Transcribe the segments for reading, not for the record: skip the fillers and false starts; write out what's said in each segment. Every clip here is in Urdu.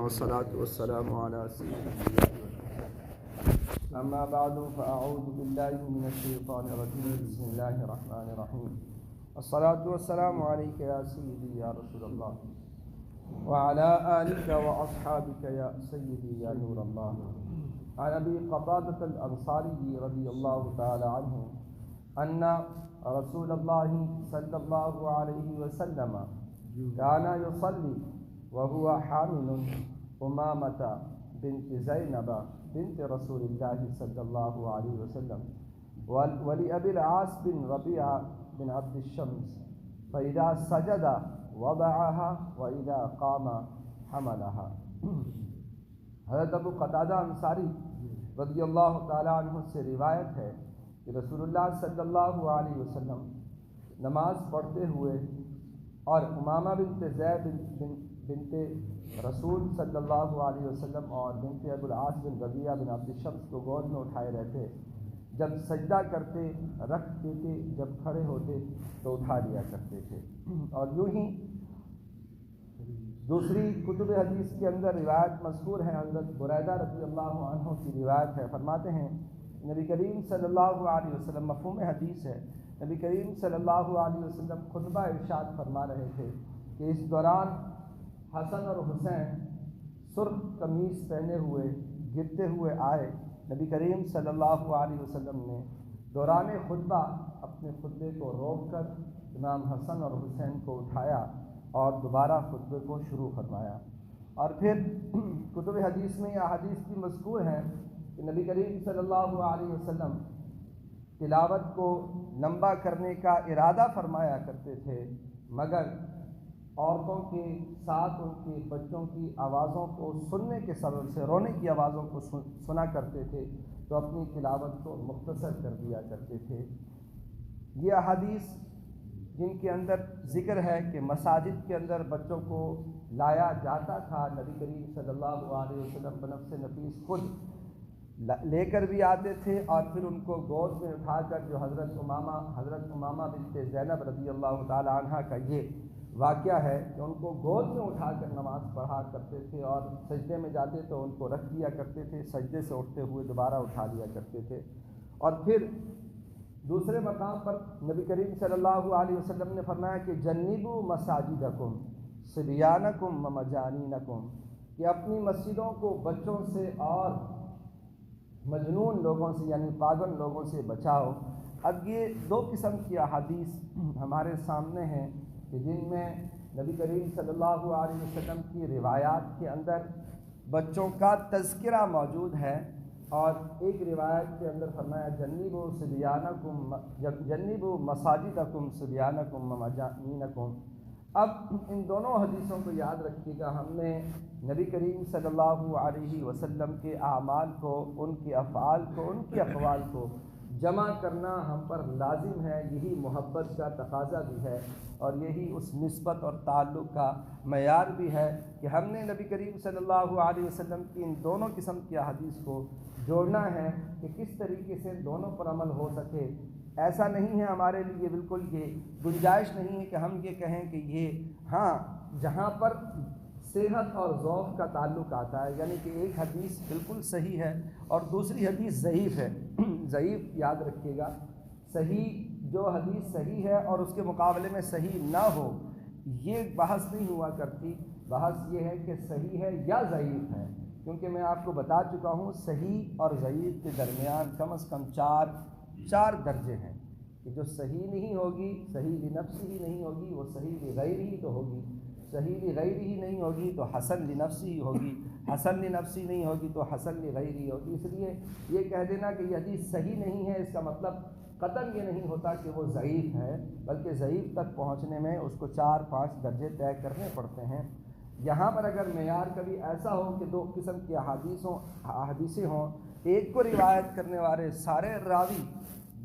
والصلاة والسلام على سيدنا أما بعد فأعوذ بالله من الشيطان الرجيم بسم الله الرحمن الرحيم الصلاة والسلام عليك يا سيدي يا رسول الله وعلى آلك وأصحابك يا سيدي يا نور الله. عن أبي قتادة الأنصاري رضي الله تعالى عنه أن رسول الله صلى الله عليه وسلم كان يصلي وهو حامل أمامة بنت زينب بنت رسول الله صلى الله عليه وسلم ولأبي العاص بن ربيعة بن عبد الشمس فإذا سجد وضعها وإذا قام حملها. حضرت ابو قتادہ انصاری رضی اللہ تعالیٰ عنہ سے روایت ہے کہ رسول اللہ صلی اللہ علیہ وسلم نماز پڑھتے ہوئے اور امامہ بنت زید بنت رسول صلی اللہ علیہ وسلم اور بنت ابو العاص بن ربیعہ بن عبد الشمس کو گود میں اٹھائے رہتے، جب سجدہ کرتے رکھ دیتے، جب کھڑے ہوتے تو اٹھا لیا کرتے تھے. اور یوں ہی دوسری کتب حدیث کے اندر روایت مذکور ہے، حضرت بریدہ رضی اللہ عنہ کی روایت ہے. فرماتے ہیں نبی کریم صلی اللہ علیہ وسلم، مفہوم حدیث ہے، نبی کریم صلی اللہ علیہ وسلم خطبہ ارشاد فرما رہے تھے کہ اس دوران حسن اور حسین سرخ قمیص پہنے ہوئے گرتے ہوئے آئے. نبی کریم صلی اللہ علیہ وسلم نے دوران خطبہ اپنے خطبے کو روک کر امام حسن اور حسین کو اٹھایا اور دوبارہ خطبے کو شروع فرمایا. اور پھر کتب حدیث میں یہ احادیث بھی مذکور ہیں کہ نبی کریم صلی اللہ علیہ وسلم تلاوت کو لمبا کرنے کا ارادہ فرمایا کرتے تھے، مگر عورتوں کے ساتھ ان کے بچوں کی آوازوں کو سننے کے سبب سے، رونے کی آوازوں کو سنا کرتے تھے تو اپنی تلاوت کو مختصر کر دیا کرتے تھے. یہ احادیث جن کے اندر ذکر ہے کہ مساجد کے اندر بچوں کو لایا جاتا تھا، نبی کریم صلی اللہ علیہ وسلم بنفس نفیس خود لے کر بھی آتے تھے اور پھر ان کو گود میں اٹھا کر، جو حضرت امامہ بنت زینب رضی اللہ تعالی عنہ کا یہ واقعہ ہے کہ ان کو گود میں اٹھا کر نماز پڑھا کرتے تھے اور سجدے میں جاتے تو ان کو رکھ دیا کرتے تھے، سجدے سے اٹھتے ہوئے دوبارہ اٹھا لیا کرتے تھے. اور پھر دوسرے مقام پر نبی کریم صلی اللہ علیہ وسلم نے فرمایا کہ جنبوا مساجدکم صبیانکم ومجانینکم، کہ اپنی مسجدوں کو بچوں سے اور مجنون لوگوں سے یعنی پاگل لوگوں سے بچاؤ. اب یہ دو قسم کی احادیث ہمارے سامنے ہیں کہ جن میں نبی کریم صلی اللہ علیہ وسلم کی روایات کے اندر بچوں کا تذکرہ موجود ہے، اور ایک روایت کے اندر فرمایا جنبوا مساجدکم صبیانکم ومجانینکم. اب ان دونوں حدیثوں کو یاد رکھیے گا، ہم نے نبی کریم صلی اللہ علیہ وسلم کے اعمال کو، ان کے افعال کو، ان کے اقوال کو جمع کرنا ہم پر لازم ہے. یہی محبت کا تقاضا بھی ہے اور یہی اس نسبت اور تعلق کا معیار بھی ہے کہ ہم نے نبی کریم صلی اللہ علیہ وسلم کی ان دونوں قسم کی احادیث کو جوڑنا ہے کہ کس طریقے سے دونوں پر عمل ہو سکے. ایسا نہیں ہے ہمارے لیے، بالکل یہ گنجائش نہیں ہے کہ ہم یہ کہیں کہ یہ ہاں جہاں پر صحت اور ذوق کا تعلق آتا ہے، یعنی کہ ایک حدیث بالکل صحیح ہے اور دوسری حدیث ضعیف ہے. ضعیف یاد رکھیے گا، صحیح جو حدیث صحیح ہے اور اس کے مقابلے میں صحیح نہ ہو، یہ بحث نہیں ہوا کرتی. بحث یہ ہے کہ صحیح ہے یا ضعیف ہے، کیونکہ میں آپ کو بتا چکا ہوں صحیح اور ضعیف کے درمیان کم از کم چار درجے ہیں کہ جو صحیح نہیں ہوگی، صحیح لنفسی ہی نہیں ہوگی، وہ صحیح لغیرہ ہی تو ہوگی، صحیح لغیرہ ہی نہیں ہوگی تو حسن لنفسی ہی ہوگی، حسن لنفسی نہیں ہوگی تو حسن لغیرہ ہی ہوگی. اس لیے یہ کہہ دینا کہ یہ حدیث صحیح نہیں ہے، اس کا مطلب قطعاً یہ نہیں ہوتا کہ وہ ضعیف ہے، بلکہ ضعیف تک پہنچنے میں اس کو 4-5 درجے طے کرنے پڑتے ہیں. یہاں پر اگر معیار کبھی ایسا ہو کہ دو قسم کی احادیثیں ہوں، ایک کو روایت کرنے والے سارے راوی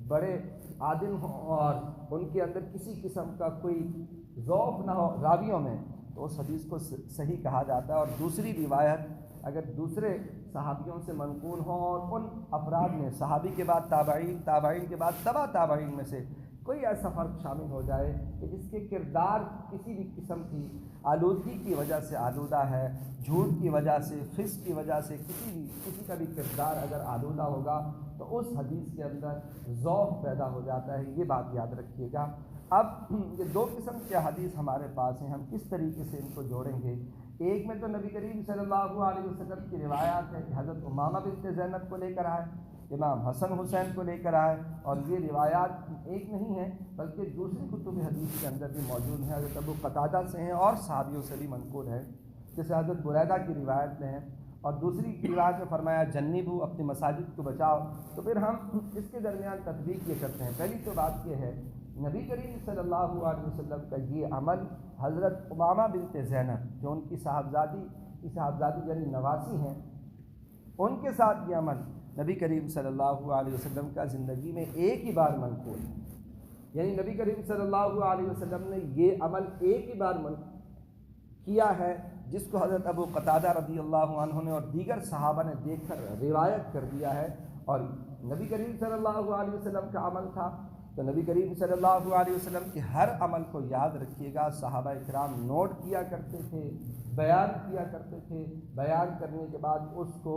بڑے عادل ہوں اور ان کے اندر کسی قسم کا کوئی ذوق نہ ہو راویوں میں، تو اس حدیث کو صحیح کہا جاتا ہے. اور دوسری روایت اگر دوسرے صحابیوں سے منقول ہوں اور ان افراد میں صحابی کے بعد تابعین، تابعین کے بعد تبع تابعین میں سے کوئی ایسا فرق شامل ہو جائے کہ جس کے کردار کسی بھی قسم کی آلودگی کی وجہ سے آلودہ ہے، جھوٹ کی وجہ سے، فسق کی وجہ سے کسی کا بھی کردار اگر آلودہ ہوگا تو اس حدیث کے اندر ذوق پیدا ہو جاتا ہے، یہ بات یاد رکھیے گا۔ اب یہ دو قسم کے حدیث ہمارے پاس ہیں، ہم کس طریقے سے ان کو جوڑیں گے؟ ایک میں تو نبی کریم صلی اللہ علیہ وسلم کی روایات ہے کہ حضرت امامہ بنت زینب کو لے کر آئے، امام حسن حسین کو لے کر آئے، اور یہ روایات ایک نہیں ہیں بلکہ دوسری کتب حدیث کے اندر بھی موجود ہیں، حضرت ابو قتادہ سے ہیں اور صحابیوں سے بھی منقول ہے، جیسے حضرت بریدہ کی روایت میں ہے، اور دوسری روایت میں فرمایا جنبو، اپنی مساجد کو بچاؤ۔ تو پھر ہم اس کے درمیان تطبیق یہ کرتے ہیں۔ پہلی تو بات یہ ہے، نبی کریم صلی اللہ علیہ وسلم کا یہ عمل حضرت امامہ بنت زینب جو ان کی صاحبزادی یعنی نواسی ہیں، ان کے ساتھ یہ عمل نبی کریم صلی اللہ علیہ وسلم کا زندگی میں ایک ہی بار منقول ہے، یعنی نبی کریم صلی اللہ علیہ وسلم نے یہ عمل ایک ہی بار کیا ہے، جس کو حضرت ابو قتادہ رضی اللہ عنہ نے اور دیگر صحابہ نے دیکھ کر روایت کر دیا ہے، اور نبی کریم صلی اللہ علیہ وسلم کا عمل تھا۔ تو نبی کریم صلی اللہ علیہ وسلم کے ہر عمل کو یاد رکھیے گا، صحابہ کرام نوٹ کیا کرتے تھے، بیان کیا کرتے تھے، بیان کرنے کے بعد اس کو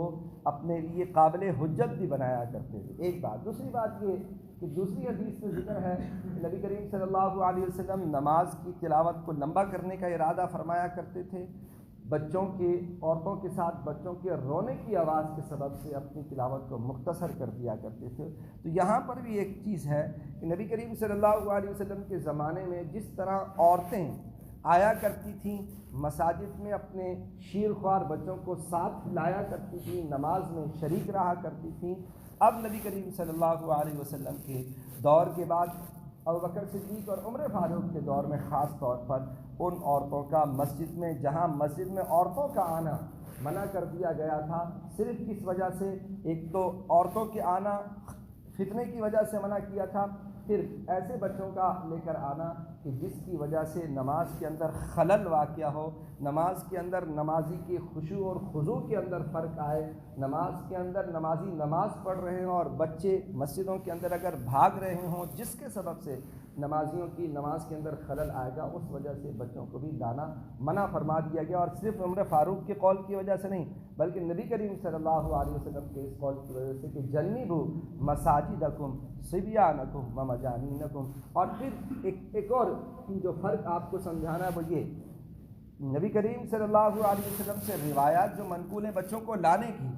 اپنے لیے قابل حجت بھی بنایا کرتے تھے، ایک بات۔ دوسری بات یہ کہ دوسری حدیث میں ذکر ہے کہ نبی کریم صلی اللہ علیہ وسلم نماز کی تلاوت کو لمبا کرنے کا ارادہ فرمایا کرتے تھے، عورتوں کے ساتھ بچوں کے رونے کی آواز کے سبب سے اپنی تلاوت کو مختصر کر دیا کرتے تھے۔ تو یہاں پر بھی ایک چیز ہے کہ نبی کریم صلی اللہ علیہ وسلم کے زمانے میں جس طرح عورتیں آیا کرتی تھیں مساجد میں، اپنے شیرخوار بچوں کو ساتھ لایا کرتی تھیں، نماز میں شریک رہا کرتی تھیں، اب نبی کریم صلی اللہ علیہ وسلم کے دور کے بعد ابوبکر صدیق اور عمر فاروق کے دور میں خاص طور پر ان عورتوں کا مسجد میں، جہاں مسجد میں عورتوں کا آنا منع کر دیا گیا تھا، صرف کس وجہ سے؟ ایک تو عورتوں کے آنا فتنے کی وجہ سے منع کیا تھا، پھر ایسے بچوں کا لے کر آنا کہ جس کی وجہ سے نماز کے اندر خلل واقع ہو، نماز کے اندر نمازی کے خشوع اور خضوع کے اندر فرق آئے، نماز کے اندر نمازی نماز پڑھ رہے ہوں اور بچے مسجدوں کے اندر اگر بھاگ رہے ہوں، جس کے سبب سے نمازیوں کی نماز کے اندر خلل آئے گا، اس وجہ سے بچوں کو بھی لانا منع فرما دیا گیا، اور صرف عمر فاروق کے قول کی وجہ سے نہیں بلکہ نبی کریم صلی اللہ علیہ وسلم کے اس قول کی وجہ سے کہ جنبوا مساجدکم صبیانکم ومجانینکم۔ اور پھر ایک اور جو فرق آپ کو سمجھانا ہے وہ یہ، نبی کریم صلی اللہ علیہ وسلم سے روایات جو منقول ہیں بچوں کو لانے کی،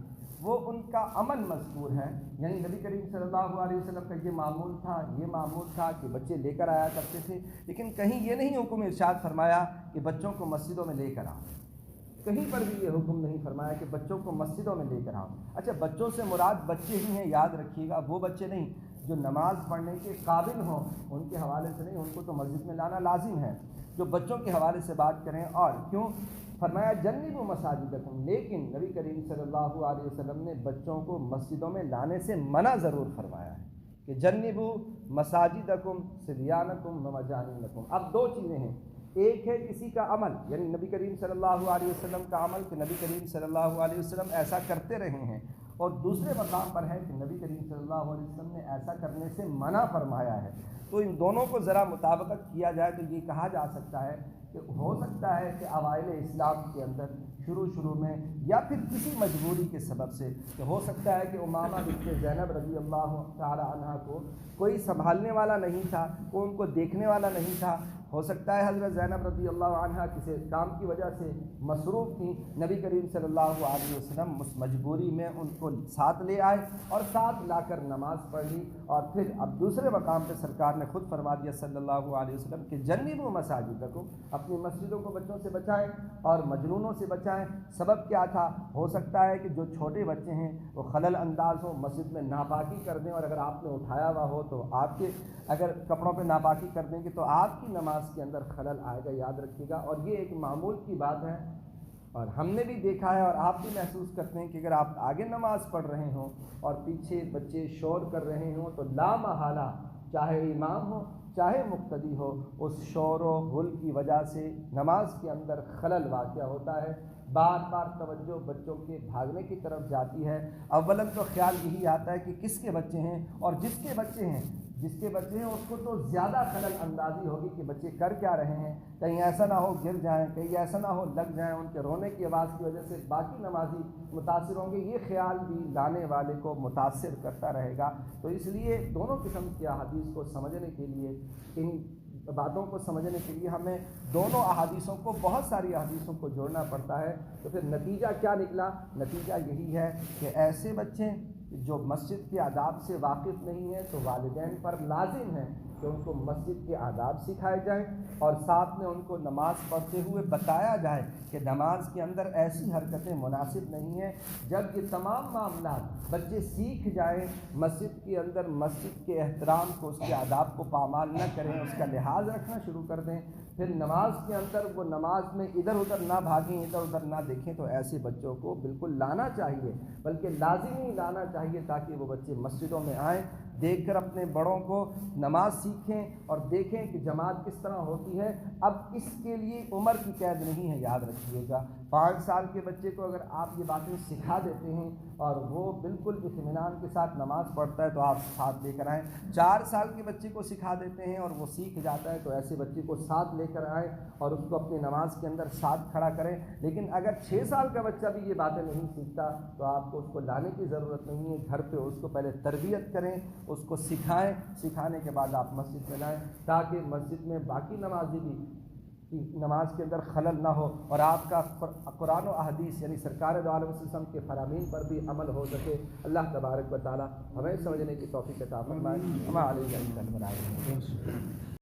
وہ ان کا عمل مذکور ہے، یعنی نبی کریم صلی اللہ علیہ وسلم کا یہ معمول تھا کہ بچے لے کر آیا کرتے تھے، لیکن کہیں یہ نہیں حکم ارشاد فرمایا کہ بچوں کو مسجدوں میں لے کر آؤ، کہیں پر بھی یہ حکم نہیں فرمایا کہ بچوں کو مسجدوں میں لے کر آؤ۔ اچھا، بچوں سے مراد بچے ہی ہیں، یاد رکھیے گا، وہ بچے نہیں جو نماز پڑھنے کے قابل ہوں، ان کے حوالے سے نہیں، ان کو تو مسجد میں لانا لازم ہے، جو بچوں کے حوالے سے بات کریں۔ اور کیوں فرمایا جنبوا مساجدکم، لیکن نبی کریم صلی اللہ علیہ وسلم نے بچوں کو مسجدوں میں لانے سے منع ضرور فرمایا ہے کہ جنبوا مساجدکم صبیانکم ومجانینکم۔ اب دو چیزیں ہیں، ایک ہے کسی کا عمل، یعنی نبی کریم صلی اللہ علیہ وسلم کا عمل کہ نبی کریم صلی اللہ علیہ وسلم ایسا کرتے رہے ہیں، اور دوسرے مقام پر ہے کہ نبی کریم صلی اللہ علیہ وسلم نے ایسا کرنے سے منع فرمایا ہے۔ تو ان دونوں کو ذرا مطابقت کیا جائے تو یہ کہا جا سکتا ہے کہ ہو سکتا ہے کہ اوائل اسلام کے اندر شروع میں یا پھر کسی مجبوری کے سبب سے، کہ ہو سکتا ہے کہ امامہ بنت زینب رضی اللہ تعالی عنہ کو کوئی سنبھالنے والا نہیں تھا، کوئی ان کو دیکھنے والا نہیں تھا، ہو سکتا ہے حضرت زینب رضی اللہ عنہ کسی کام کی وجہ سے مصروف تھیں، نبی کریم صلی اللہ علیہ وسلم اس مجبوری میں ان کو ساتھ لے آئے اور ساتھ لا کر نماز پڑھ لی، اور پھر اب دوسرے مقام پہ سرکار نے خود فرما دیا صلی اللہ علیہ وسلم کہ جنبوا مساجدکم، اپنی مسجدوں کو بچوں سے بچائیں اور مجنونوں سے بچائیں۔ سبب کیا تھا؟ ہو سکتا ہے کہ جو چھوٹے بچے ہیں وہ خلل انداز ہوں، مسجد میں ناپاکی کر دیں، اور اگر آپ نے اٹھایا ہوا ہو تو آپ کے اگر کپڑوں پہ ناپاکی کر دیں گے تو آپ کی نماز کے اندر خلل آئے گا، یاد رکھیے گا۔ اور یہ ایک معمول کی بات ہے، اور ہم نے بھی دیکھا ہے اور آپ بھی محسوس کرتے ہیں کہ اگر آپ آگے نماز پڑھ رہے ہوں اور پیچھے بچے شور کر رہے ہوں تو لا محالہ چاہے امام ہو چاہے مقتدی ہو، اس شور و غل کی وجہ سے نماز کے اندر خلل واقع ہوتا ہے۔ بار بار توجہ بچوں کے بھاگنے کی طرف جاتی ہے۔ اولاً تو خیال یہی آتا ہے کہ کس کے بچے ہیں، اور جس کے بچے ہیں اس کو تو زیادہ خلل اندازی ہوگی کہ بچے کر کیا رہے ہیں، کہیں ایسا نہ ہو گر جائیں، کہیں ایسا نہ ہو لگ جائیں، ان کے رونے کی آواز کی وجہ سے باقی نمازی متاثر ہوں گے، یہ خیال بھی لانے والے کو متاثر کرتا رہے گا۔ تو اس لیے دونوں قسم کی احادیث کو سمجھنے کے لیے، ان باتوں کو سمجھنے کے لیے ہمیں دونوں احادیثوں کو، بہت ساری احادیثوں کو جوڑنا پڑتا ہے۔ تو پھر نتیجہ کیا نکلا؟ نتیجہ یہی ہے کہ ایسے بچے جو مسجد کے آداب سے واقف نہیں ہیں تو والدین پر لازم ہے کہ ان کو مسجد کے آداب سکھائے جائیں، اور ساتھ میں ان کو نماز پڑھتے ہوئے بتایا جائے کہ نماز کے اندر ایسی حرکتیں مناسب نہیں ہیں۔ جب یہ تمام معاملات بچے سیکھ جائیں مسجد کے اندر، مسجد کے احترام کو، اس کے آداب کو پامال نہ کریں، اس کا لحاظ رکھنا شروع کر دیں، پھر نماز کے اندر وہ نماز میں ادھر ادھر نہ بھاگیں، ادھر ادھر نہ دیکھیں، تو ایسے بچوں کو بالکل لانا چاہیے، بلکہ لازمی لانا چاہیے، تاکہ وہ بچے مسجدوں میں آئیں، دیکھ کر اپنے بڑوں کو نماز سیکھیں اور دیکھیں کہ جماعت کس طرح ہوتی ہے۔ اب اس کے لیے عمر کی قید نہیں ہے، یاد رکھیے گا۔ 5 سال کے بچے کو اگر آپ یہ باتیں سکھا دیتے ہیں اور وہ بالکل اطمینان کے ساتھ نماز پڑھتا ہے تو آپ ساتھ لے کر آئیں۔ 4 سال کے بچے کو سکھا دیتے ہیں اور وہ سیکھ جاتا ہے تو ایسے بچے کو ساتھ لے کر آئیں اور اس کو اپنی نماز کے اندر ساتھ کھڑا کریں۔ لیکن اگر 6 سال کا بچہ بھی یہ باتیں نہیں سیکھتا تو آپ کو اس کو لانے کی ضرورت نہیں ہے، گھر پہ اس کو پہلے تربیت کریں، اس کو سکھائیں، سکھانے کے بعد آپ مسجد میں لائیں، تاکہ مسجد میں باقی نمازی بھی کی نماز کے اندر خلل نہ ہو، اور آپ کا قرآن و احادیث یعنی سرکار دو عالم وسلم کے فرامین پر بھی عمل ہو سکے۔ اللہ تبارک و تعالی ہمیں سمجھنے کی توفیق عطا فرمائے۔ ہمارے